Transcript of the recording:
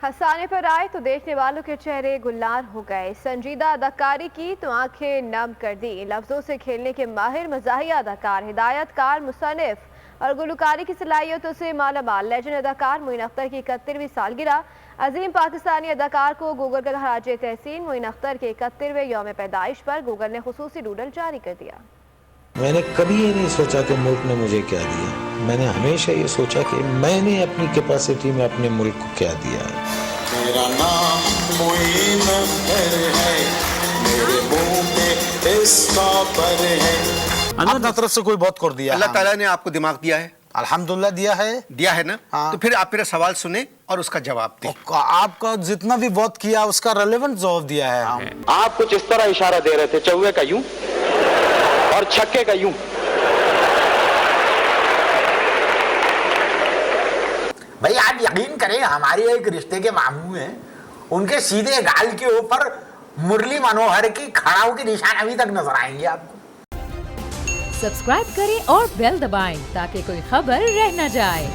हंसाने पर आए तो देखने वालों के चेहरे गुलजार हो गए। संजीदा अदाकारी की तो आंखें नम कर दी। लफ्जों से खेलने के माहिर मज़ाहिया अदाकार, हिदायतकार, मुसन्निफ और गुलकारी की सलाहियतों से मालामाल लेजेंड अदाकार मोइन अख्तर की 31वीं सालगिरह। अजीम पाकिस्तानी अदाकार को गूगल का खराज तहसीन। मोइन अख्तर के 31वें यौम पैदाइश पर गूगल ने खुसूसी डूडल जारी कर दिया। मैंने कभी ये नहीं सोचा कि मुल्क ने मुझे क्या दिया। मैंने हमेशा ये सोचा कि मैंने अपनी कैपेसिटी में अपने मुल्क को क्या दिया है। मेरा नाम मोइन अख्तर है, मेरे मुंह पे इसका पर है। अपना तरफ से कोई बहुत कर दिया। अल्लाह ताला ने आपको दिमाग दिया है, अल्हम्दुलिल्लाह दिया है ना। हाँ। तो फिर आप मेरा सवाल सुने और उसका जवाब दें। आपका जितना भी बहुत किया उसका रेलेवेंट जवाब दिया है। आप कुछ इस तरह इशारा दे रहे थे, चौवे का यूं और छक्के का यूं। भाई आप यकीन करें, हमारे एक रिश्ते के मामू हैं, उनके सीधे गाल के ऊपर मुरली मनोहर की खड़ाऊ के निशान अभी तक नजर आएंगे आपको। सब्सक्राइब करें और बेल दबाएं ताकि कोई खबर रह न जाए।